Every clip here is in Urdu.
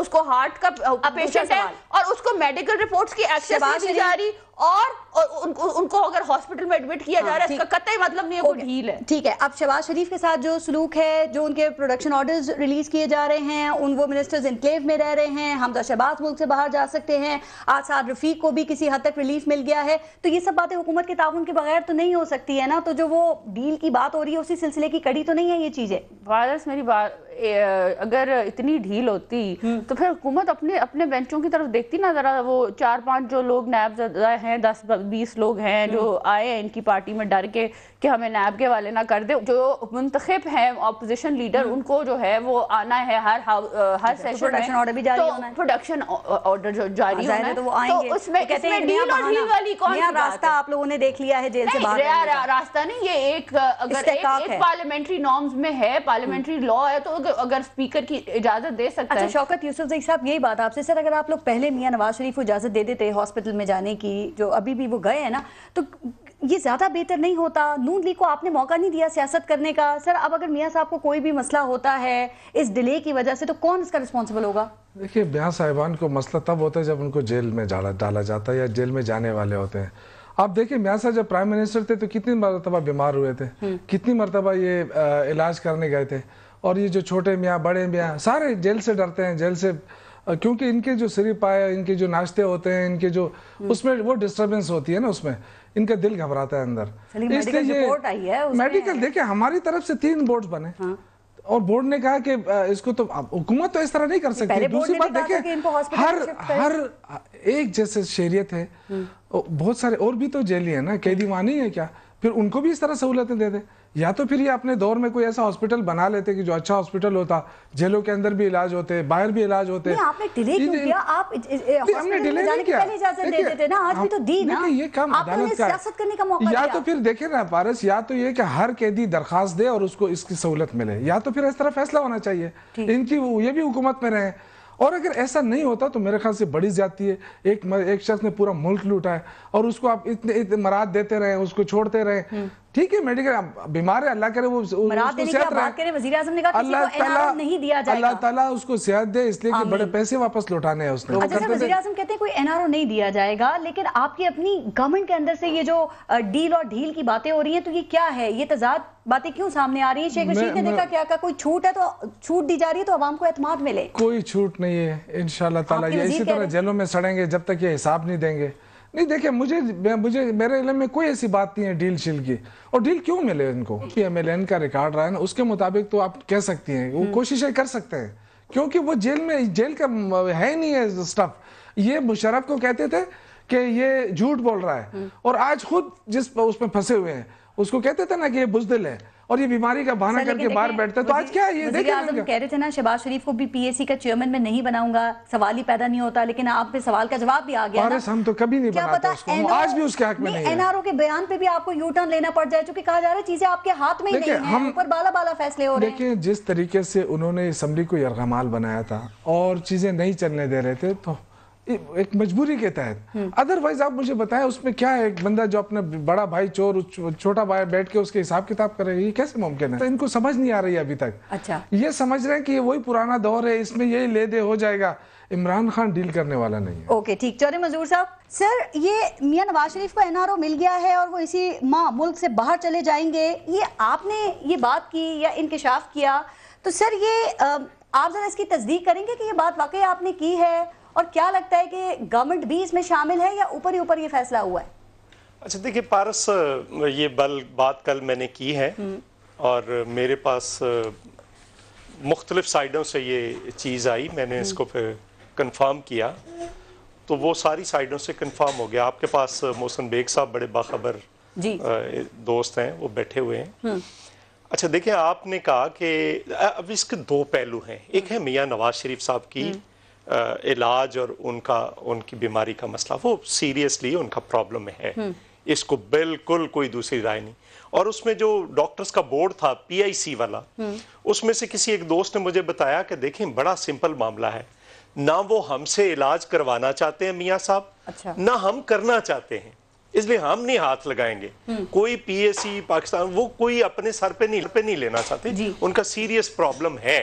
اس کو ہارٹ کا پیشنٹ ہے اور اس کو میڈیکل رپورٹس کی ایکسیس نہیں دی جا رہی اور ان کو اگر ہاسپٹل میں ایڈمٹ کیا جا رہا ہے اس کا قطعی مطلب نہیں ہے وہ ڈھیل ہے. ٹھیک ہے. اب شہباز شریف کے ساتھ جو سلوک ہے, جو ان کے پروڈکشن آرڈرز ریلیز کیے جا رہے ہیں, وہ منسٹرز انکلیو میں رہ رہے ہیں, حمزہ شہباز ملک سے باہر جا سکتے ہیں, آج سعد رفیق کو بھی کسی حد تک ریلیف مل گیا ہے, تو یہ سب باتیں حکومت کے تعاون کے بغیر تو نہیں ہو سکتی ہے نا. تو جو وہ ڈیل کی بات ہو رہی ہے اسی سلسلے کی کڑی تو نہیں ہے یہ چیزیں. وارث میری بات, اگر اتنی ڈھیل ہوتی تو پھر حکومت اپنے بینچوں کی طرف دیکھتی نا ذرا. وہ 4-5 جو لوگ نیب زدہ ہیں, 10-20 لوگ ہیں جو آئے ہیں ان کی پارٹی میں ڈر کے کہ ہمیں نیب کے والے نہ کر دے, جو منتخب ہیں اپوزیشن لیڈر ان کو جو ہے وہ آنا ہے ہر سیشن میں, تو پروڈکشن آرڈر جو جاری ہونا ہے تو اس میں ڈیل اور ڈھیل والی کون سی راستہ آپ لوگوں نے دیکھ لیا ہے جیل سے باہر. راستہ نہیں, یہ ایک اگر ایک پارلیمنٹری نارمز میں ہے, پارلیمنٹری لا ہے, تو اگر اسپیکر کی اجازت دے سکتا ہے. اچھا شوکت یوسف صاحب یہی بات آپ سے, سر اگر آپ لوگ پہلے میاں نواز شریف کو اجازت دے دیتے ہاسپٹل میں جانے کی, جو ابھی بھی وہ گئے ہیں نا, تو یہ زیادہ بہتر نہیں ہوتا؟ نون لیگ کو آپ نے موقع نہیں دیا سیاست کرنے کا. سر اب اگر میاں صاحب کو کوئی بھی مسئلہ ہوتا ہے اس ڈیلے کی وجہ سے تو کون اس کا رسپانسبل ہوگا؟ دیکھیے میاں صاحبان کو مسئلہ تب ہوتا ہے جب ان کو جیل میں ڈالا جاتا ہے یا جیل میں جانے والے ہوتے ہیں. آپ دیکھیں میاں صاحب جب پرائم منسٹر تھے تو کتنی مرتبہ بیمار ہوئے تھے, کتنی مرتبہ یہ علاج کرنے گئے تھے, اور یہ جو چھوٹے میاں بڑے میاں سارے جیل سے ڈرتے ہیں, جیل سے, کیونکہ ان کے جو سری پائے, ان کے جو ناشتے ہوتے ہیں, ان کے جو اس میں وہ ڈسٹربنس ہوتی ہے نا, اس میں ان کا دل گھبراتا ہے اندر. اس لیے یہ میڈیکل دیکھیں ہماری طرف سے 3 بورڈز بنے اور بورڈ نے کہا کہ اس کو تو حکومت تو اس طرح نہیں کر سکتی. دوسری بات دیکھیں ہر ایک جیسے شہریت ہے, بہت سارے اور بھی تو جیلی ہیں نا, قیدی وہاں نہیں ہے کیا, پھر ان کو بھی اس طرح سہولتیں دے دیں. یا تو پھر یہ اپنے دور میں کوئی ایسا ہاسپٹل بنا لیتے کہ جو اچھا ہاسپٹل ہوتا, جیلوں کے اندر بھی علاج ہوتے, باہر بھی علاج ہوتے. آپ نے ڈیلے کیوں کیا؟ آپ ہاسپٹل میں جانے کی پہلے اجازت دے دیتے نا, آج بھی تو دی نا. یہ کام عدالت کا سیاست کرنے کا موقع یا تو پھر دیکھیں نا پارس, یا تو یہ کہ ہر قیدی درخواست دے اور اس کو اس کی سہولت ملے, یا تو پھر اس طرح فیصلہ ہونا چاہیے ان کی, یہ بھی حکومت میں رہیں. اور اگر ایسا نہیں ہوتا تو میرے خیال سے بڑی زیادتی ہے. ایک شخص نے پورا ملک لوٹا ہے اور اس کو آپ اتنے مراد دیتے رہے, اس کو چھوڑتے رہے. ٹھیک ہے میڈیکل بیمار ہے, اللہ کرے وہ مراد دینے کی بات کریں, وزیر اعظم نے کہا کسی کو انعام نہیں دیا جائے گا, اللہ تعالیٰ اس کو صحت دے, اس لیے کہ بڑے پیسے واپس لوٹانے ہیں اس نے. اچھا سر, وزیر اعظم کہتے ہیں کوئی NRO نہیں دیا جائے گا, لیکن آپ کی اپنی گورنمنٹ کے اندر سے یہ جو ڈیل اور ڈھیل کی باتیں ہو رہی ہیں تو یہ کیا ہے, یہ تضاد باتیں کیوں سامنے آ رہی ہیں؟ شیخ رشید نے دیکھا کیا کوئی چھوٹ ہے تو چھوٹ دی جا رہی ہے تو عوام کو اعتماد ملے. کوئی چھوٹ نہیں ہے انشاءاللہ تعالیٰ, یہ اسی طرح جیلوں میں سڑیں گے جب تک یہ حساب نہیں دیں گے. نہیں دیکھیں مجھے میرے علم میں کوئی ایسی بات نہیں ہے ڈیل شیل کی. اور ڈیل کیوں ملے ان کو؟ MLN کا ریکارڈ رہا ہے نا, اس کے مطابق تو آپ کہہ سکتی ہیں, وہ کوششیں کر سکتے ہیں, کیونکہ وہ جیل کا ہے نہیں ہے سٹف. یہ مشرف کو کہتے تھے کہ یہ جھوٹ بول رہا ہے, اور آج خود جس اس میں پھنسے ہوئے ہیں اس کو کہتے تھے نا کہ یہ بزدل ہے اور یہ بیماری کا بہانہ کر کے باہر بیٹھتا ہے. تو آج کیا ہے یہ وزیر اعظم کہہ رہے تھے نا شہباز شریف کو بھی PAC کا چیئرمین میں نہیں بناؤں گا, سوال ہی پیدا نہیں ہوتا, لیکن آپ پہ سوال کا جواب بھی آ گیا نا. ہم تو کبھی نہیں بناتے اس کو, ہم آج بھی اس کے حق میں نہیں ہیں. NRO کے بیان پہ بھی آپ کو یو ٹرن لینا پڑ جائے, چونکہ کہا جا رہا ہے چیزیں آپ کے ہاتھ میں ہی نہیں ہیں, اوپر بالا فیصلے ہو رہے ہیں. دیکھیں جس طریقے سے انہوں نے اسمبلی کو یرغمال بنایا تھا اور چیزیں نہیں چلنے دے رہے تھے, تو ایک مجبوری کے تحت. ادروائز آپ مجھے بتائیں اس میں کیا ہے, ایک بندہ جو اپنا بڑا بھائی چور, چھوٹا بھائی بیٹھ کے اس کے حساب کتاب کرے, یہ کیسے ممکن ہے؟ تو ان کو سمجھ نہیں آ رہی ہے ابھی تک. اچھا یہ سمجھ رہے ہیں کہ یہ وہی پرانا دور ہے, اس میں یہی لے دے ہو جائے گا. عمران خان ڈیل کرنے والا نہیں ہے. اوکے ٹھیک. چودھری منظور صاحب, سر یہ میاں نواز شریف کو NRO مل گیا ہے اور وہ اسی ماہ ملک سے باہر چلے جائیں گے, یہ آپ نے یہ بات کی یا انکشاف کیا, تو سر یہ آپ ذرا اس کی تصدیق کریں گے کہ یہ بات واقعی آپ نے کی ہے, اور کیا لگتا ہے کہ گورنمنٹ بھی اس میں شامل ہے یا اوپر ہی اوپر یہ فیصلہ ہوا ہے؟ اچھا دیکھیں پارس, یہ بات کل میں نے کی ہے اور میرے پاس مختلف سائڈوں سے یہ چیز آئی, میں نے اس کو پھر کنفرم کیا, تو وہ ساری سائڈوں سے کنفرم ہو گیا. آپ کے پاس محسن بیگ صاحب بڑے باخبر دوست ہیں, وہ بیٹھے ہوئے ہیں. اچھا دیکھیں, آپ نے کہا کہ اب اس کے 2 پہلو ہیں. ایک ہے میاں نواز شریف صاحب کی علاج اور ان کی بیماری کا مسئلہ, وہ سیریسلی ان کا پرابلم ہے, اس کو بالکل کوئی دوسری رائے نہیں. اور اس میں جو ڈاکٹرز کا بورڈ تھا PIC والا, اس میں سے کسی ایک دوست نے مجھے بتایا کہ دیکھیں بڑا سمپل معاملہ ہے, نہ وہ ہم سے علاج کروانا چاہتے ہیں میاں صاحب, نہ ہم کرنا چاہتے ہیں, اس لیے ہم نہیں ہاتھ لگائیں گے. کوئی PAC پاکستان وہ کوئی اپنے سر پہ نہیں لینا چاہتے, ان کا سیریس پرابلم ہے.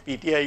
PTI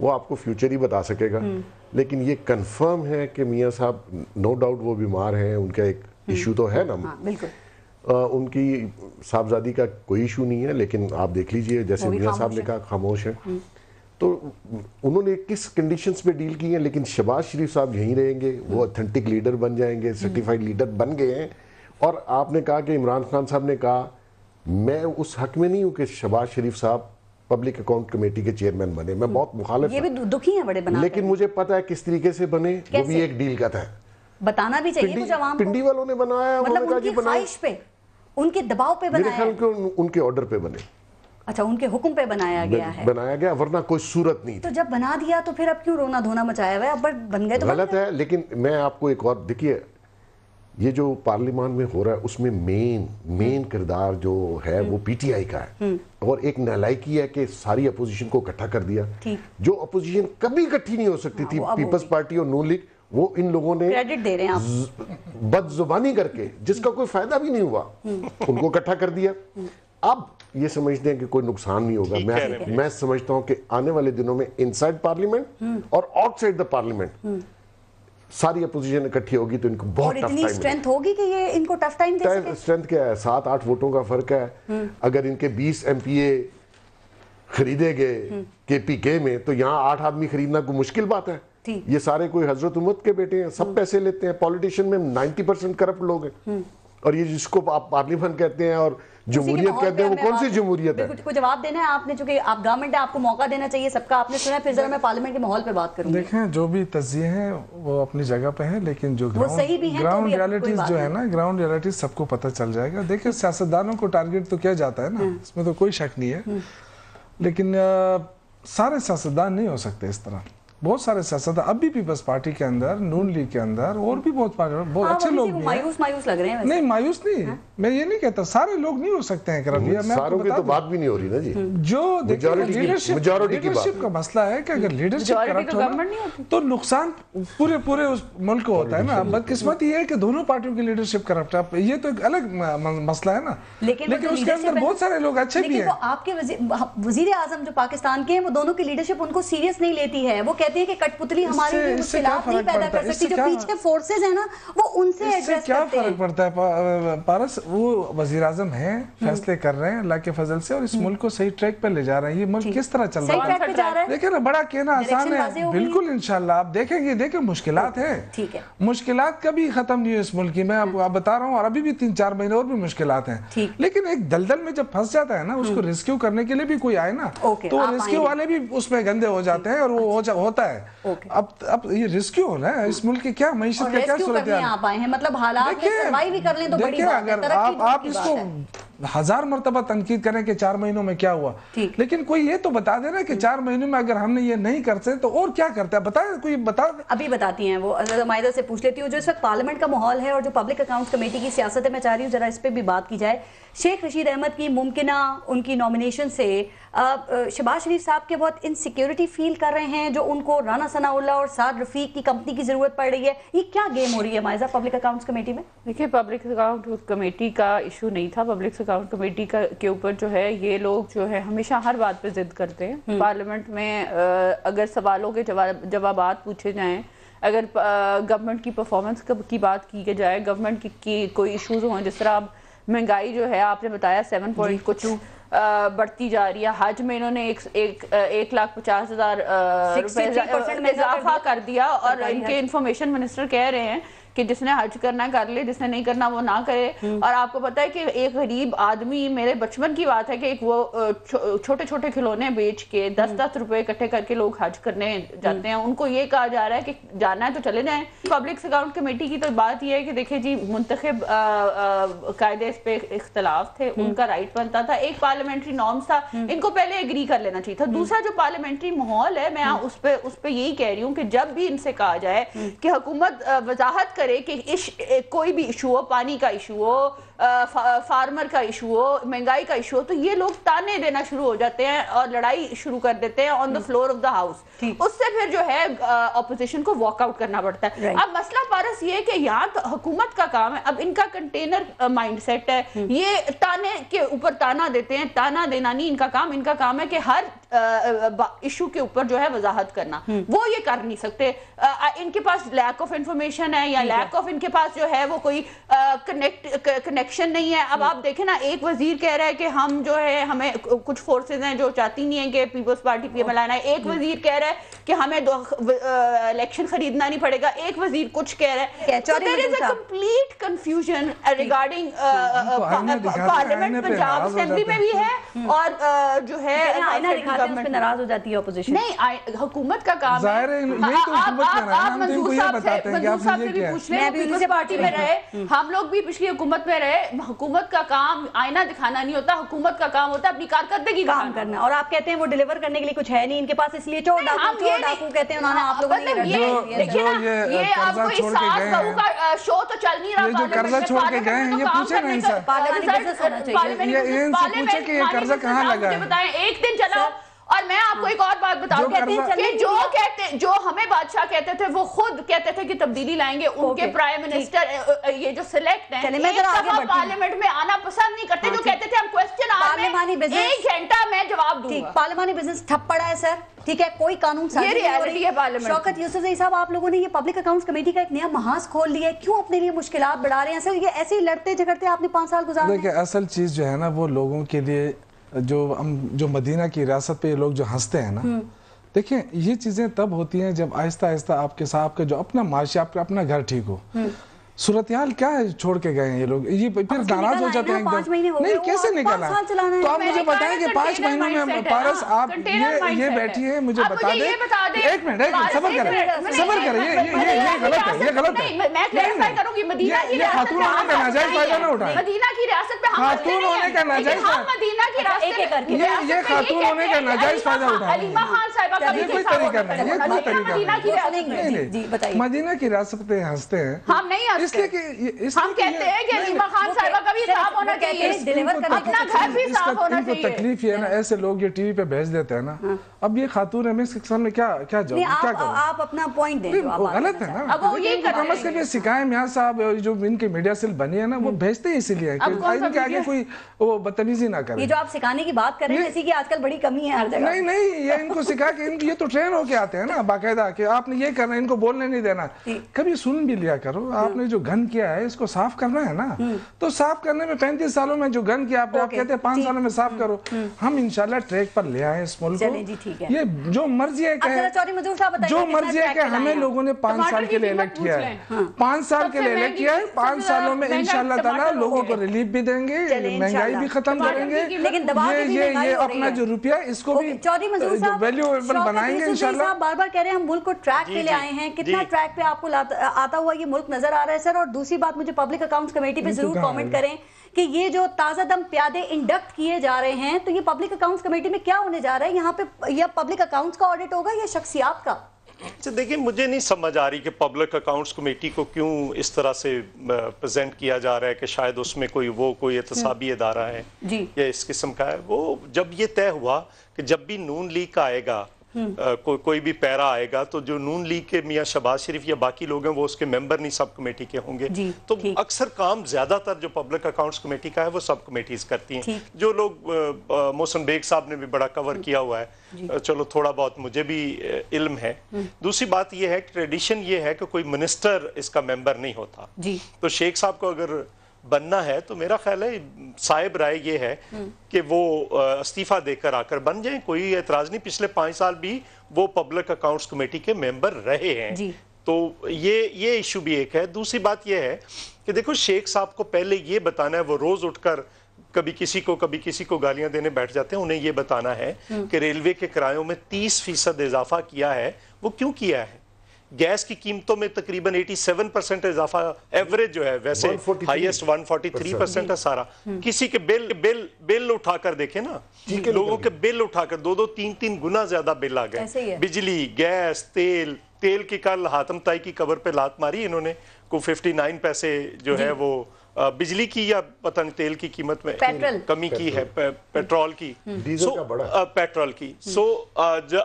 وہ آپ کو فیوچر ہی بتا سکے گا. لیکن یہ کنفرم ہے کہ میاں صاحب نو ڈاؤٹ وہ بیمار ہیں, ان کا ایک ایشو تو ہے نا, ان کی صاحبزادی کا کوئی ایشو نہیں ہے, لیکن آپ دیکھ لیجئے جیسے میاں صاحب نے کہا خاموش ہے. تو انہوں نے کس کنڈیشنز پہ ڈیل کی ہیں, لیکن شہباز شریف صاحب یہیں رہیں گے, وہ اتھینٹک لیڈر بن جائیں گے, سرٹیفائیڈ لیڈر بن گئے ہیں. اور آپ نے کہا کہ عمران خان صاحب نے کہا میں اس حق میں نہیں ہوں کہ شہباز شریف صاحب پبلک اکاؤنٹ کمیٹی کے چیئرمین بنے, میں بہت مخالف یہ بھی دکھی ہیں بڑے بنا, لیکن مجھے پتا ہے کس طریقے سے بنے, وہ بھی ایک ڈیل کا تھا. بتانا بھی چاہیے کچھ عوام کو. پنڈی والوں نے بنایا, مطلب ان کی خواہش پہ, ان کے دباؤ پہ بنایا, میرے خیال کہ ان کے آرڈر پہ بنے. اچھا, ان کے حکم پہ بنایا گیا ہے, بنایا گیا, ورنہ کوئی صورت نہیں. تو جب بنا دیا تو پھر اب کیوں رونا دھونا مچایا ہوا ہے, اب بن گئے تو غلط ہے. لیکن میں آپ کو ایک اور دیکھیے, یہ جو پارلیمان میں ہو رہا ہے اس میں مین کردار جو ہے وہ پی ٹی آئی کا ہے, اور ایک نالائکی ہے کہ ساری اپوزیشن کو اکٹھا کر دیا. جو اپوزیشن کبھی اکٹھی نہیں ہو سکتی تھی, پیپلز پارٹی اور نون لیگ, وہ ان لوگوں نے کریڈٹ دے رہے ہیں آپ, بد زبانی کر کے, جس کا کوئی فائدہ بھی نہیں ہوا, ان کو اکٹھا کر دیا. اب یہ سمجھتے ہیں کہ کوئی نقصان نہیں ہوگا. میں سمجھتا ہوں کہ آنے والے دنوں میں انسائیڈ پارلیمنٹ اور آؤٹ سائڈ دا پارلیمنٹ ساری اپوزیشن اکٹھی ہوگی تو ان کو بہت ٹف ٹائم اسٹرینتھ ہوگی کہ یہ ان کو ٹف ٹائم دے سکے. اسٹرینتھ کیا ہے, 7-8 ووٹوں کا فرق ہے. اگر ان کے 20 ایم پی اے خریدے گئے کے پی کے میں, تو یہاں 8 آدمی خریدنا کوئی مشکل بات ہے. یہ سارے کوئی حضرت امت کے بیٹے ہیں, سب پیسے لیتے ہیں. پولیٹیشین میں 90% کرپٹ لوگ ہیں, اور یہ جس کو آپ پارلیمان کہتے ہیں اور جمہوریت کہتے ہیں, وہ کون سی جمہوریت ہے؟ کچھ جواب دینا ہے آپ نے, چونکہ آپ گورنمنٹ ہے, آپ کو موقع دینا چاہیے سب کا. آپ نے سنا, پھر ذرا میں پارلیمنٹ کے ماحول پہ بات کروں. دیکھیں, جو بھی تجزیے ہیں وہ اپنی جگہ پہ ہیں, لیکن جو گراؤنڈ ریالٹیز جو ہے نا, گراؤنڈ ریالٹیز سب کو پتہ چل جائے گا. دیکھیں, سیاستدانوں کو ٹارگٹ تو کیا جاتا ہے نا, اس میں تو کوئی شک نہیں ہے, لیکن سارے سیاستدان نہیں ہو سکتے اس طرح. بہت سارے سیاستدان اب بھی پیپلز پارٹی کے اندر, نون لیگ کے اندر, اور بھی بہت اچھے لوگ بھی ہیں. مایوس لگ رہے ہیں. نہیں, مایوس نہیں, میں یہ نہیں کہتا سارے لوگ نہیں ہو سکتے ہیں. ساروں کی تو بات بھی نہیں ہو رہی نا جی. جو لیڈرشپ کا مسئلہ ہے کہ اگر لیڈرشپ کرپٹ ہونا تو نقصان پورے اس ملک کو ہوتا ہے نا. بدقسمتی یہ ہے کہ دونوں پارٹیوں کی لیڈرشپ کرپٹ ہے, یہ تو ایک الگ مسئلہ ہے نا. لیکن اس کے اندر بہت سارے لوگ اچھے بھی ہیں. آپ کے وزیر اعظم جو پاکستان کے ہیں, وہ دونوں کی لیڈرشپ ان کو سیریس نہیں لیتی ہے. وہ کہتے ہیں کہ کٹ پتلی ہماری مشکلات نہیں پیدا کر سکتی, جو پیچھے فورسز ہیں نا وہ ان سے ایڈریس کرتے ہیں. کیا فرق پڑتا ہے پارس, وہ وزیر اعظم ہیں, فیصلے کر رہے ہیں اللہ کے فضل سے, اور اس ملک کو صحیح ٹریک پہ لے جا رہے ہیں. یہ ملک کس طرح چل رہا ہے دیکھیں نا, بڑا کہنا آسان ہے, بالکل انشاءاللہ آپ دیکھیں گے. دیکھیں, مشکلات ہیں, مشکلات کبھی ختم نہیں ہوئی اس ملک کی, میں آپ کو بتا رہا ہوں, اور ابھی بھی 3-4 مہینے اور بھی مشکلات ہیں. لیکن ایک دلدل میں جب پھنس جاتا ہے نا, اس کو ریسکیو کرنے کے لیے بھی کوئی آئے نا, تو ریسکیو والے بھی اس میں گندے ہو جاتے ہیں, اور وہ ہوتا ہے. اب یہ ریسکیو ہو رہا ہے اس ملک کی, کیا معیشت کا کیا صورتحال آپ آئے ہیں, مطلب حالات میں سروائیو بھی کر لیں تو بڑی بات ہے. اگر آپ اس کو 1000 مرتبہ تنقید کریں کہ 4 مہینوں میں کیا ہوا, لیکن کوئی یہ تو بتا دے رہا ہے کہ 4 مہینوں میں اگر ہم نے یہ نہیں کرتے تو اور کیا کرتا ہے, بتائیں, کوئی بتا. ابھی بتاتی ہیں وہ, مائدہ سے پوچھ لیتی ہوں. جو اس وقت پارلیمنٹ کا ماحول ہے اور جو پبلک اکاؤنٹس کمیٹی کی سیاست ہے, میں چاہ رہی ہوں ذرا اس پہ بھی بات کی جائے. شیخ رشید احمد کی ممکنہ ان کی نامینیشن سے شہباز شریف صاحب کے بہت انسیکیورٹی فیل کر رہے ہیں, جو ان کو رانا ثناء اللہ اور سعد رفیق کی کمپنی کی ضرورت پڑ رہی ہے. یہ کیا گیم ہو رہی ہے مائزہ پبلک اکاؤنٹس کمیٹی میں؟ دیکھیے, پبلک اکاؤنٹ کمیٹی کا ایشو نہیں تھا. پبلک اکاؤنٹ کمیٹی کے اوپر جو ہے, یہ لوگ جو ہے ہمیشہ ہر بات پہ ضد کرتے ہیں. پارلیمنٹ میں اگر سوالوں کے جوابات پوچھے جائیں, اگر گورنمنٹ کی پرفارمنس کی بات کی جائے, گورنمنٹ کی کوئی ایشوز ہوں, جس طرح مہنگائی جو ہے آپ نے بتایا 7 پوائنٹ کچھ بڑھتی جا رہی ہے. حج میں انہوں نے 1,50,000 روپے اضافہ کر دیا, اور ان کے انفارمیشن منسٹر کہہ رہے ہیں کہ جس نے حج کرنا کر لے, جس نے نہیں کرنا وہ نہ کرے. اور آپ کو پتا ہے کہ ایک غریب آدمی, میرے بچپن کی بات ہے کہ ایک وہ چھوٹے چھوٹے کھلونے بیچ کے 10-10 روپے اکٹھے کر کے لوگ حج کرنے جاتے ہیں. ان کو یہ کہا جا رہا ہے کہ جانا ہے تو چلے جائیں. پبلک اکاؤنٹ کمیٹی کی تو بات یہ ہے کہ دیکھیں جی, منتخب قاعدے اس پہ اختلاف تھے, ان کا رائٹ بنتا تھا. ایک پارلیمنٹری نارمز تھا, ان کو پہلے ایگری کر لینا چاہیے تھا. دوسرا جو پارلیمنٹری ماحول ہے, میں اس پہ یہی کہہ رہی ہوں کہ جب بھی ان سے کہا جائے کہ حکومت وضاحت کرے کہ کوئی بھی ایشو ہو, پانی کا ایشو ہو, فارمر کا ایشو ہو, مہنگائی کا ایشو ہو, تو یہ لوگ تانے دینا شروع ہو جاتے ہیں اور لڑائی شروع کر دیتے ہیں on the floor of the house. اس سے پھر جو ہے اپوزیشن کو واک آؤٹ کرنا پڑتا ہے. اب مسئلہ پارس یہ کہ یہاں تو حکومت کا کام ہے, اب ان کا کنٹینر مائنڈ سیٹ ہے, یہ تانے کے اوپر تانا دیتے ہیں. تانا دینا نہیں ان کا کام ہے کہ ہر ایشو کے اوپر جو ہے وضاحت کرنا. وہ یہ کر نہیں سکتے, ان کے پاس لیک آف انفارمیشن ہے یا لیک آف ان کے پاس جو ہے وہ کوئی کنیکشن نہیں ہے. اب آپ دیکھیں نا, ایک وزیر کہہ رہا ہے کہ ہم جو ہے ہمیں کچھ فورسز ہیں جو چاہتی نہیں ہیں کہ پیپلز پارٹی پی ایم ایل آنا ہے. ایک وزیر کہہ رہا ہے کہ ہمیں الیکشن خریدنا نہیں پڑے گا. ایک وزیر کچھ کہہ رہا ہے. So there is a complete confusion regarding parliament Punjab assembly میں بھی ہے اور جو ہے ناراض ہو جاتی ہے اپوزیشن. نہیں, حکومت کا کام ہے. آپ منظور صاحب سے بھی پوچھ لیں, پیپلز پارٹی میں رہے, ہم لوگ بھی پچھلی حکومت میں رہے. حکومت کا کام آئینہ دکھانا نہیں ہوتا, حکومت کا کام ہوتا ہے اپنی کارکردگی کام کرنا. اور آپ کہتے ہیں وہ ڈیلیور کرنے کے لیے کچھ ہے نہیں ان کے پاس, اس لیے چور ڈاکو کہتے ہیں انہوں نے آپ لوگوں نے. دیکھیں نا, یہ آپ کو اس ساس بہو کا شو تو چل نہیں رہا. یہ جو قرضہ چھوڑ کے گئے ہیں, یہ پوچھے نا ان سے, یہ ان سے پوچھے کہ یہ قرضہ کہاں لگا ہے. بتائیں, ایک دن چلا. اور میں آپ کو ایک اور بات بتاؤں کہ جو ہمیں بادشاہ کہتے تھے وہ خود کہتے تھے کہ تبدیلی لائیں گے. ان کے پرائم منسٹر یہ جو سلیکٹ ہیں ایک دفعہ پارلیمنٹ میں آنا پسند نہیں کرتے, جو کہتے تھے ہم کوسچن آور میں 1 گھنٹہ میں جواب دوں گا. پارلیمانی بزنس ٹھپ پڑا ہے سر, ٹھیک ہے, کوئی قانون سازی نہیں ہو رہی ہے. شوکت یوسفزئی صاحب, آپ لوگوں نے یہ پبلک اکاؤنٹس کمیٹی کا ایک نیا محاذ کھول لیا ہے, کیوں اپنے لیے مشکلات بڑھا رہے ہیں سر؟ یہ ایسے ہی لڑتے جھگڑتے آپ نے 5 سال گزارے. دیکھیں, اصل چیز جو ہے نا, وہ لوگوں کے لیے جو مدینہ کی ریاست پہ لوگ جو ہنستے ہیں نا, دیکھیں یہ چیزیں تب ہوتی ہیں جب آہستہ آہستہ آپ کے صاحب کا جو اپنا معاشی, آپ کا اپنا گھر ٹھیک ہو. صورتحال کیا ہے چھوڑ کے گئے ہیں یہ لوگ, یہ پھر ناراض ہو جاتے ہیں. نہیں, کیسے نکلا؟ تو آپ مجھے بتائیں کہ 5 مہینوں میں پارس آپ یہ بیٹھی ہیں, مجھے بتا دیں. ایک منٹ صبر کریں, یہ غلط ہے, یہ غلط ہے. یہ خاتون ہونے کا ناجائز فائدہ نہ اٹھائیں. مدینہ کی ریاست پہ خاتون ہونے کا ناجائز یہ خاتون ہونے کا ناجائز فائدہ اٹھائیں. یہ کوئی طریقہ نہیں, یہ کوئی طریقہ نہیں. مدینہ کی ریاست پہ ہنستے ہیں, ہم نہیں ہم کہتے ہیں کہ علیمہ خان صاحبہ کا بھی صاف ہونا چاہیے, اپنا گھر بھی صاف ہونا چاہیے. ان کو تکلیف یہ ہے نا, ایسے لوگ یہ ٹی وی پہ بھیج دیتے ہیں نا, اب یہ خاتون ہے, میں اس کے سامنے کیا جواب کیا کروں؟ آپ اپنا پوائنٹ دیں. غلط ہے نا, اب وہ یہ کم از کم یہ سکھائیں. میاں صاحب جو ان کی میڈیا سیل بنی ہے نا, وہ بھیجتے ہیں اسی لیے کہ ان کے آگے کوئی وہ بدتمیزی نہ کرے. یہ جو آپ سکھانے کی بات کر رہے ہیں, اسی کی آج کل بڑی کمی ہے ہر جگہ. نہیں, یہ ان کو سکھا کے یہ تو ٹرین ہو کے آتے ہیں نا باقاعدہ, کہ آپ نے یہ کرنا, ان کو بولنے نہیں دینا. کبھی سن بھی لیا کرو, آپ نے جو گن کیا ہے اس کو صاف کرنا ہے نا, تو صاف کرنے میں 35 سالوں میں جو گن کیا آپ کہتے ہیں 5 سالوں میں صاف کرو. ہم انشاءاللہ ٹریک پر لے آئے اس ملک کو. یہ جو مرضی ہے کہ ہمیں لوگوں نے 5 سال کے لیے الیکٹ کیا ہے, 5 سال کے لیے الیکٹ کیا ہے. 5 سالوں میں انشاءاللہ تعالیٰ لوگوں کو ریلیف بھی دیں گے, مہنگائی بھی ختم کریں گے, یہ اپنا جو روپیہ اس کو بھی ویلیویبل بنائیں گے انشاءاللہ. بار بار کہہ رہے ہیں ہم ملک کو ٹریک پہ لے آئے ہیں, کتنا ٹریک پہ آپ کو آتا ہوا یہ ملک نظر آ رہا ہے سر؟ اور دوسری بات, مجھے پبلک اکاؤنٹس کمیٹی پہ ضرور کامنٹ کریں کہ یہ جو تازہ دم پیادے انڈکٹ کیے جا رہے ہیں, تو یہ پبلک اکاؤنٹس کمیٹی میں کیا ہونے جا رہا ہے یہاں پہ؟ یا پبلک اکاؤنٹس کا آڈٹ ہوگا یا شخصیات کا؟ دیکھیں, مجھے نہیں سمجھ آ رہی کہ پبلک اکاؤنٹس کمیٹی کو کیوں اس طرح سے پریزنٹ کیا جا رہا ہے کہ شاید اس میں کوئی احتسابی ادارہ ہے یا اس قسم کا ہے. وہ جب یہ طے ہوا کہ جب بھی نون لیگ کا آئے گا, کوئی بھی پیرا آئے گا, تو جو نون لیگ کے میاں شہباز شریف یا باقی لوگ ہیں وہ اس کے ممبر نہیں سب کمیٹی کے ہوں گے. تو اکثر کام زیادہ تر جو پبلک اکاؤنٹس کمیٹی کا ہے وہ سب کمیٹیز کرتی ہیں. جو لوگ محسن بیگ صاحب نے بھی بڑا کور کیا ہوا ہے, چلو تھوڑا بہت مجھے بھی علم ہے. دوسری بات یہ ہے کہ ٹریڈیشن یہ ہے کہ کوئی منسٹر اس کا ممبر نہیں ہوتا. تو شیخ صاحب کو اگر بننا ہے تو میرا خیال ہے صاحب رائے یہ ہے کہ وہ استعفیٰ دے کر آ کر بن جائیں, کوئی اعتراض نہیں. پچھلے 5 سال بھی وہ پبلک اکاؤنٹس کمیٹی کے ممبر رہے ہیں. تو یہ ایشو بھی ایک ہے. دوسری بات یہ ہے کہ دیکھو, شیخ صاحب کو پہلے یہ بتانا ہے, وہ روز اٹھ کر کبھی کسی کو گالیاں دینے بیٹھ جاتے ہیں, انہیں یہ بتانا ہے کہ ریلوے کے کرایوں میں 30% اضافہ کیا ہے. وہ کیوں کیا ہے؟ گیس کی قیمتوں میں تقریباً 87% اضافہ ایوریج جو ہے, ویسے ہائیسٹ 143% ہے سارا. کسی کے بل اٹھا کر دیکھیں نا, لوگوں کے بل اٹھا کر 2-3 گنا زیادہ بل آ گئے. بجلی, گیس, تیل, تیل کی کل حاتم تائی کی قبر پہ لات ماری انہوں نے کو 59 پیسے جو ہے وہ بجلی کی یا پتہ نہیں تیل کی قیمت میں کمی کی ہے پیٹرول کی پیٹرول کی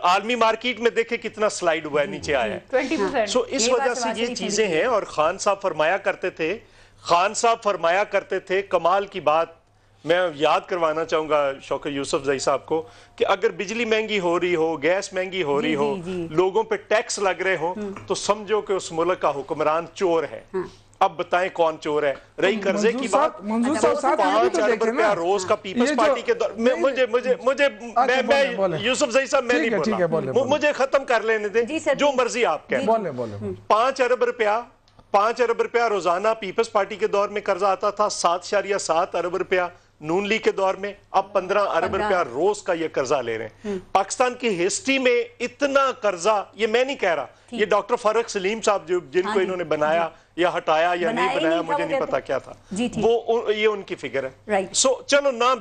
عالمی مارکیٹ میں دیکھیں کتنا سلائیڈ ہوا ہے نیچے آیا ہے سو اس وجہ سے یہ چیزیں ہیں اور خان صاحب فرمایا کرتے تھے کمال کی بات میں یاد کروانا چاہوں گا شوکت یوسف زئی صاحب کو کہ اگر بجلی مہنگی ہو رہی ہو گیس مہنگی ہو رہی ہو لوگوں پہ ٹیکس لگ رہے ہوں تو سمجھو کہ اس ملک کا حکمران چور ہے اب بتائیں کون چور ہے رہی قرضے کی بات 5 ارب روپیہ روز کا پیپلز پارٹی کے دور میں یوسف زئی صاحب میں نہیں بولا مجھے ختم کر لینے دیں جو مرضی آپ کہیں 5 ارب روپیہ روزانہ پیپلز پارٹی کے دور میں قرضہ آتا تھا 7.7 ارب روپیہ نون لیگ کے دور میں اب 15 ارب روپیہ روز کا یہ قرضہ لے رہے ہیں پاکستان کی ہسٹری میں اتنا قرضہ یہ میں نہیں کہہ رہا یہ ڈاکٹر فاروق سلیم صاحب جن کو انہوں نے بنایا یا ہٹایا یا نہیں بنایا مجھے نہیں پتا کیا تھا وہ یہ ان کی فگر ہے سو چلو نہ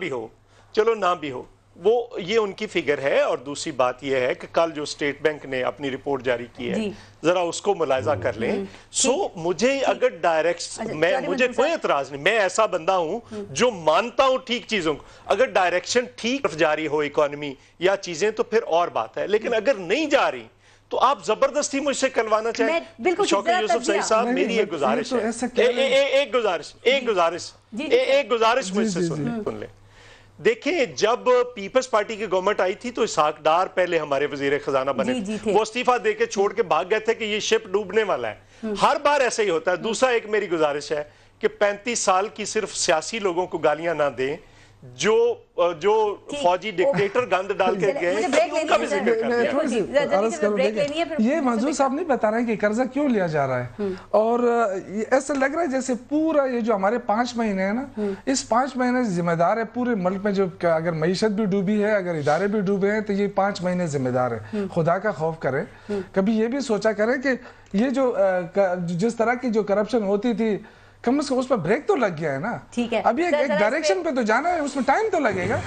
بھی ہو وہ یہ ان کی فگر ہے اور دوسری بات یہ ہے کہ کل جو اسٹیٹ بینک نے اپنی رپورٹ جاری کی ہے ذرا اس کو ملاحظہ کر لیں سو مجھے اگر مجھے کوئی اعتراض نہیں میں ایسا بندہ ہوں جو مانتا ہوں ٹھیک چیزوں کو اگر ڈائریکشن ٹھیک جاری ہو اکانومی یا چیزیں تو پھر اور بات ہے لیکن اگر نہیں جا رہی تو آپ زبردستی مجھ سے کلوانا چاہیں شوکت یوسف زئی صاحب میری ایک گزارش ہے ایک گزارش مجھ سے سن لیں دیکھیں جب پیپلز پارٹی کی گورنمنٹ آئی تھی تو اسحاق ڈار پہلے ہمارے وزیر خزانہ بنے وہ استعفیٰ دے کے چھوڑ کے بھاگ گئے تھے کہ یہ شپ ڈوبنے والا ہے ہر بار ایسا ہی ہوتا ہے دوسرا ایک میری گزارش ہے کہ 35 سال کی صرف سیاسی لوگوں کو گالیاں نہ دیں جو فوجی ڈکٹیٹر گند ڈال کے گئے یہ منظور صاحب نہیں بتا رہے ہیں کہ قرضہ کیوں لیا جا رہا ہے اور ایسا لگ رہا ہے جیسے پورا یہ جو ہمارے 5 مہینے ہیں نا اس 5 مہینے ذمہ دار ہے پورے ملک میں جو اگر معیشت بھی ڈوبی ہے اگر ادارے بھی ڈوبے ہیں تو یہ 5 مہینے ذمہ دار ہے خدا کا خوف کریں کبھی یہ بھی سوچا کریں کہ یہ جو جس طرح کی جو کرپشن ہوتی تھی کم از کم اس پر بریک تو لگ گیا ہے نا ٹھیک ہے اب یہ ایک ڈائریکشن پہ تو جانا ہے اس میں ٹائم تو لگے گا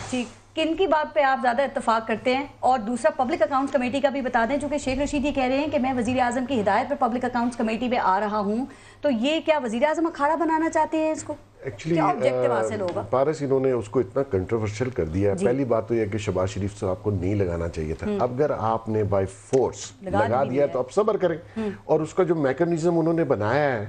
کن کی بات پہ آپ زیادہ اتفاق کرتے ہیں اور دوسرا پبلک اکاؤنٹس کمیٹی کا بھی بتا دیں چونکہ شیخ رشید یہ کہہ رہے ہیں کہ میں وزیر اعظم کی ہدایت پہ پبلک اکاؤنٹس کمیٹی پہ آ رہا ہوں تو یہ کیا وزیر اعظم اکھاڑا بنانا چاہتے ہیں اس کو ایکچولی پارس انہوں نے اس کو اتنا کنٹروورشل کر دیا ہے پہلی بات تو یہ کہ شہباز شریف صاحب کو نہیں لگانا چاہیے تھا اگر آپ نے بائی فورس لگا دیا تو آپ صبر کریں اور اس کا جو میکانزم انہوں نے بنایا ہے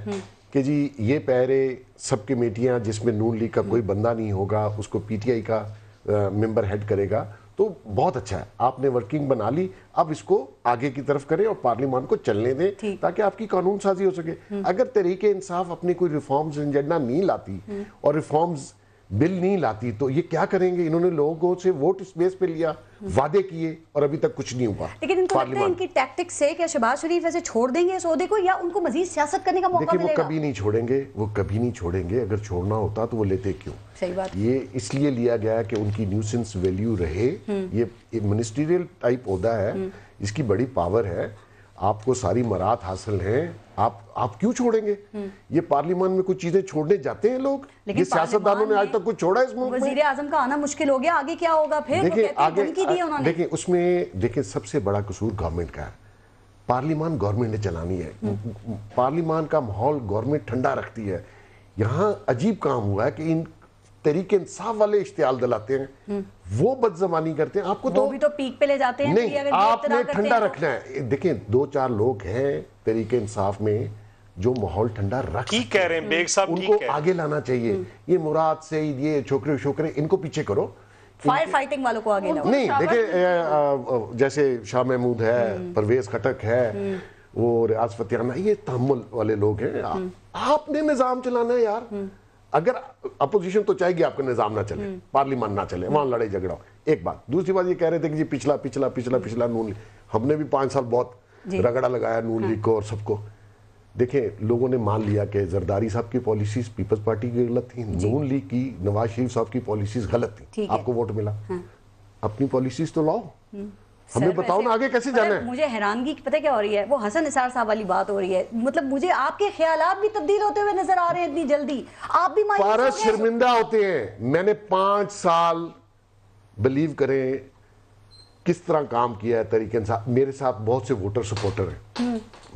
کہ جی یہ پہرے سب کمیٹیاں جس میں نون لیگ کا کوئی بندہ نہیں ہوگا اس کو پی ٹی آئی کا ممبر ہیڈ کرے گا تو بہت اچھا ہے آپ نے ورکنگ بنا لی اب اس کو آگے کی طرف کریں اور پارلیمان کو چلنے دیں تاکہ آپ کی قانون سازی ہو سکے اگر تحریک انصاف اپنی کوئی ریفارمز ایجنڈا نہیں لاتی اور ریفارمز بل نہیں لاتی تو یہ کیا کریں گے انہوں نے لوگوں سے ووٹ اس بیس پہ لیا وعدے کیے اور ابھی تک کچھ نہیں ہوا لیکن ان کو لگتا ہے ان کی ٹیکٹک سے کہ شہباز شریف ایسے چھوڑ دیں گے اس عہدے کو یا ان کو مزید سیاست کرنے کا موقع ملے گا وہ کبھی نہیں چھوڑیں گے اگر چھوڑنا ہوتا تو وہ لیتے کیوں صحیح بات یہ اس لیے لیا گیا کہ ان کی نیوسنس ویلیو رہے یہ منسٹریل ٹائپ عہدہ ہے اس کی بڑی پاور ہے آپ کو ساری مراد حاصل ہیں آپ کیوں چھوڑیں گے یہ پارلیمان میں کچھ چیزیں چھوڑنے جاتے ہیں لوگ یہ سیاستدانوں نے آج تک کچھ چھوڑا ہے اس ملک میں وزیر اعظم کا آنا مشکل ہو گیا آگے کیا ہوگا پھر دیکھیں اس میں دیکھیں سب سے بڑا قصور گورنمنٹ کا ہے پارلیمان گورنمنٹ نے چلانی ہے پارلیمان کا ماحول گورنمنٹ ٹھنڈا رکھتی ہے یہاں عجیب کام ہوا ہے کہ ان تحریک انصاف والے اشتعال دلاتے ہیں وہ بدزبانی کرتے ہیں آپ کو تو بھی تو پیک پہ لے جاتے ہیں نہیں آپ نے ٹھنڈا رکھنا ہے دیکھیں 2-4 لوگ ہیں تحریک انصاف میں جو ماحول ٹھنڈا رکھ کہہ رہے ہیں بیگ صاحب ان کو آگے لانا چاہیے یہ مراد سعید یہ چھوکرے ان کو پیچھے کرو فائر فائٹنگ والوں کو آگے لاؤ نہیں دیکھیں جیسے شاہ محمود ہے پرویز خٹک ہے وہ ریاض فتیانہ یہ تحمل والے لوگ ہیں آپ نے نظام چلانا ہے یار اگر اپوزیشن تو چاہے گی آپ کا نظام نہ چلے پارلیمان نہ چلے وہاں لڑائی جھگڑا ہو ایک بات دوسری بات یہ کہہ رہے تھے کہ جی پچھلا نون لیگ ہم نے بھی 5 سال بہت رگڑا لگایا نون لیگ کو اور سب کو دیکھیں لوگوں نے مان لیا کہ زرداری صاحب کی پالیسیز پیپلز پارٹی کی غلط تھی نون لیگ کی نواز شریف صاحب کی پالیسیز غلط تھی آپ کو ووٹ ملا اپنی پالیسیز تو لاؤ ہمیں بتاؤ نا آگے کیسے جانا ہے مجھے حیرانگی پتہ کیا ہو رہی ہے وہ حسن نثار صاحب والی بات ہو رہی ہے مطلب مجھے آپ کے خیالات بھی تبدیل ہوتے ہوئے نظر آ رہے ہیں اتنی جلدی آپ بھی پارس شرمندہ ہوتے ہیں میں نے 5 سال بلیو کریں کس طرح کام کیا ہے تحریک انصاف میرے ساتھ بہت سے ووٹر سپورٹر ہیں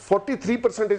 43%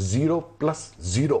0+0।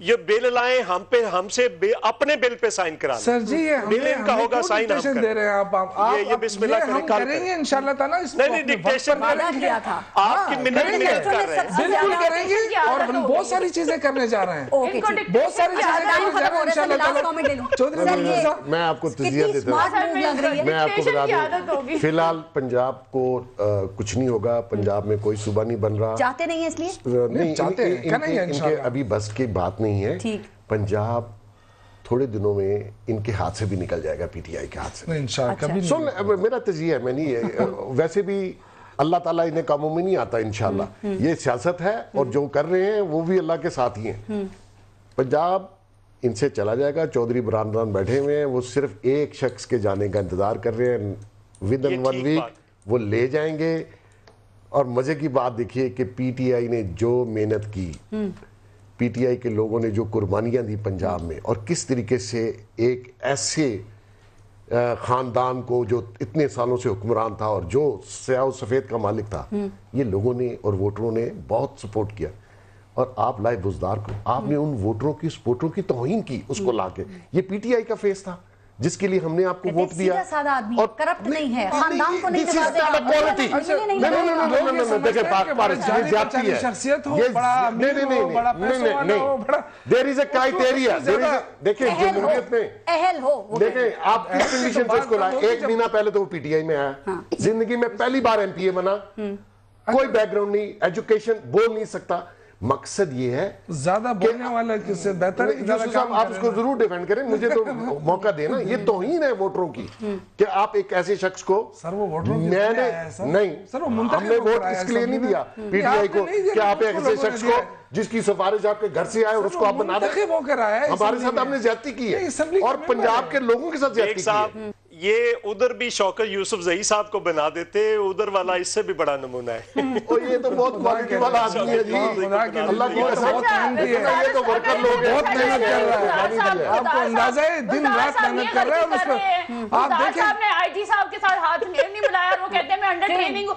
یہ بل لائیں ہم سے اپنے بل پہ سائن کرا لیں. سر جی بل ان کا ہوگا سائن ہم دے رہے ہیں آپ یہ بسم اللہ کریں گے انشاءاللہ تعالیٰ. نہیں ڈکٹیشن آپ کی منت کر رہے ہیں. بالکل کریں گے اور ہم بہت ساری چیزیں کرنے جا رہے ہیں, بہت ساری چیزیں کرنے جا رہے ہیں انشاءاللہ تعالیٰ. چودھری منظور صاحب میں آپ کو تجزیہ دیتا ہوں, میں آپ کو بتا دوں فی الحال پنجاب کو کچھ نہیں ہوگا, پنجاب میں کوئی صوبہ نہیں بن رہا. چاہتے نہیں اس لیے نہیں چاہتے ہیں, ان کے ابھی بس کی بات نہیں ہے. پنجاب تھوڑے دنوں میں ان کے ہاتھ سے بھی نکل جائے گا, پی ٹی آئی کے ہاتھ سے. سن میرا تجزیہ ہے, میں نہیں ویسے بھی اللہ تعالیٰ انہیں کاموں میں نہیں آتا انشاءاللہ. یہ سیاست ہے اور جو کر رہے ہیں وہ بھی اللہ کے ساتھ ہی ہیں. پنجاب ان سے چلا جائے گا. چودھری برہان بیٹھے ہوئے ہیں, وہ صرف ایک شخص کے جانے کا انتظار کر رہے ہیں. ود ان 1 ویک وہ لے جائیں گے. اور مزے کی بات دیکھیے کہ پی ٹی آئی نے جو محنت کی, پی ٹی آئی کے لوگوں نے جو قربانیاں دی پنجاب میں, اور کس طریقے سے ایک ایسے خاندان کو جو اتنے سالوں سے حکمران تھا اور جو سیاہ و سفید کا مالک تھا, یہ لوگوں نے اور ووٹروں نے بہت سپورٹ کیا. اور آپ لائے بزدار کو, آپ نے ان ووٹروں کی سپورٹروں کی توہین کی اس کو لا کے. یہ پی ٹی آئی کا فیس تھا جس کے لیے ہم نے آپ کو ووٹ دیا. اور کرپٹ نہیں ہے, خاندان کو نہیں دیر از اے کرائیٹیریا. دیکھیں جمہوریت میں دیکھیں آپ کس کنڈیشن سے اس کو لائے. 1 مہینہ پہلے تو وہ پی ٹی آئی میں آیا, زندگی میں پہلی بار ایم پی اے بنا, کوئی بیک گراؤنڈ نہیں, ایجوکیشن بول نہیں سکتا. مقصد یہ ہے زیادہ بولنے والا کس سے بہتر ہے. یوسف صاحب آپ اس کو ضرور ڈیفینڈ کریں, مجھے تو موقع دینا. یہ توہین ہے ووٹروں کی کہ آپ ایک ایسے شخص کو, سر وہ ووٹروں کی نہیں ہم نے ووٹ اس کے لیے نہیں دیا پی ٹی آئی کو کہ آپ ایک ایسے شخص کو جس کی سفارش آپ کے گھر سے آئے اور اس کو آپ بنا دیں. ہمارے ساتھ آپ نے زیادتی کی ہے اور پنجاب کے لوگوں کے ساتھ زیادتی کی ہے. یہ ادھر بھی شوکت یوسف زئی صاحب کو بنا دیتے, ادھر والا اس سے بھی بڑا نمونہ ہے. یہ تو بہت کوالٹی والا آدمی ہے جی, اللہ کی قسم, یہ تو ورکر لوگ بہت محنت کر رہا ہے. آپ کو اندازہ ہے دن رات محنت کر رہا ہے. اور اس پر آپ دیکھیں صاحب نے آئی جی صاحب کے ساتھ ہاتھ نہیں ملایا, وہ کہتے ہیں میں انڈر ٹریننگ ہوں.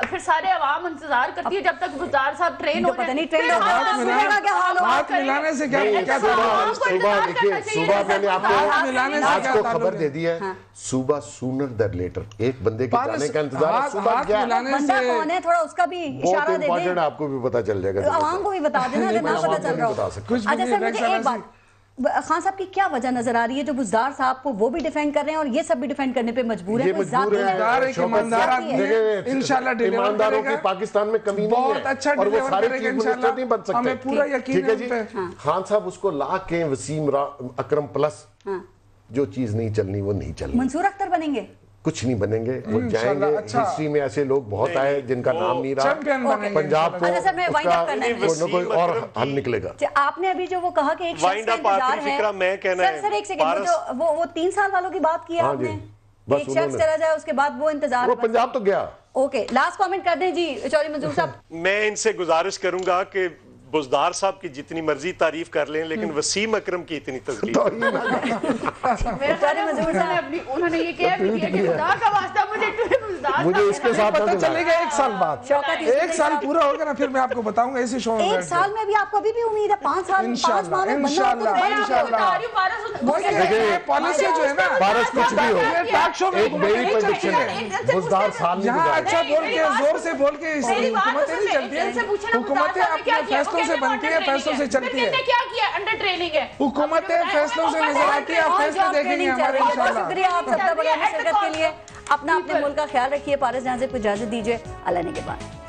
پھر سارے عوام انتظار کرتی ہے جب تک گزار صاحب ٹرین ہو جائے. ہاتھ ملانے سے کیا صبح میں نے آپ کو خبر دے دی ہے, صوبہ سونر در لیٹر ایک بندے کے جانے کا انتظار. صوبہ کیا بندہ کون ہے تھوڑا اس کا بھی اشارہ دے دیں, آپ کو بھی پتا چل جائے گا, عوام کو بھی بتا دینا اگر نہ پتا چل رہا ہو. اچھا سر مجھے ایک بات, خان صاحب کی کیا وجہ نظر آ رہی ہے جو بزدار صاحب کو وہ بھی ڈیفینڈ کر رہے ہیں اور یہ سب بھی ڈیفینڈ کرنے پہ مجبور ہے؟ ایمانداروں کی پاکستان میں کمی نہیں ہے اور وہ سارے چیف منسٹر نہیں بن سکتے. ٹھیک ہے جی, خان صاحب اس کو لا کے وسیم اکرم پلس جو چیز نہیں چلنی وہ نہیں چلنی. منصور اختر بنیں گے؟ کچھ نہیں بنیں گے, وہ جائیں گے. ہسٹری میں ایسے لوگ بہت آئے جن کا نام نہیں رہا. پنجاب کو کوئی اور حل نکلے گا. آپ نے ابھی جو وہ کہا کہ ایک شخص کا انتظار ہے, سر ایک سیکنڈ, وہ 3 سال والوں کی بات کی آپ نے, ایک شخص چلا جائے اس کے بعد وہ انتظار. وہ پنجاب تو گیا. اوکے, لاسٹ کامنٹ کر دیں جی چودھری منظور صاحب. میں ان سے گزارش کروں گا کہ بزدار صاحب کی جتنی مرضی تعریف کر لیں لیکن وسیم اکرم کی اتنی تکلیف. انہوں نے یہ کہا کہ خدا کا واسطہ مجھے اس کے ساتھ پتہ چلے گا 1 سال بعد, 1 سال پورا ہوگا نا پھر میں آپ کو بتاؤں گا ایسے شو میں. 1 سال میں بھی آپ کو ابھی بھی امید ہے, 5 سال پالیسی جو ہے نا بارش کچھ بھی ہو, ایک نئی پروڈکشن ہے, بزدار سال نہیں یہاں اچھا بول کے زور سے بول کے حکومتیں نہیں چلتی ہیں, حکومتیں اپنے فیصلوں سے بنتی ہیں, فیصلوں سے چلتی ہے. کیا کیا انڈر ٹریننگ ہے, حکومتیں فیصلوں سے نظر آتی ہے, آپ فیصلے دیکھیں گے ہمارے انشاءاللہ. شکریہ آپ سب کا شرکت کے لیے. اپنا اپنے ملک کا خیال رکھیے. پارس جہاں سے اجازت دیجیے, اللہ نے کے بعد.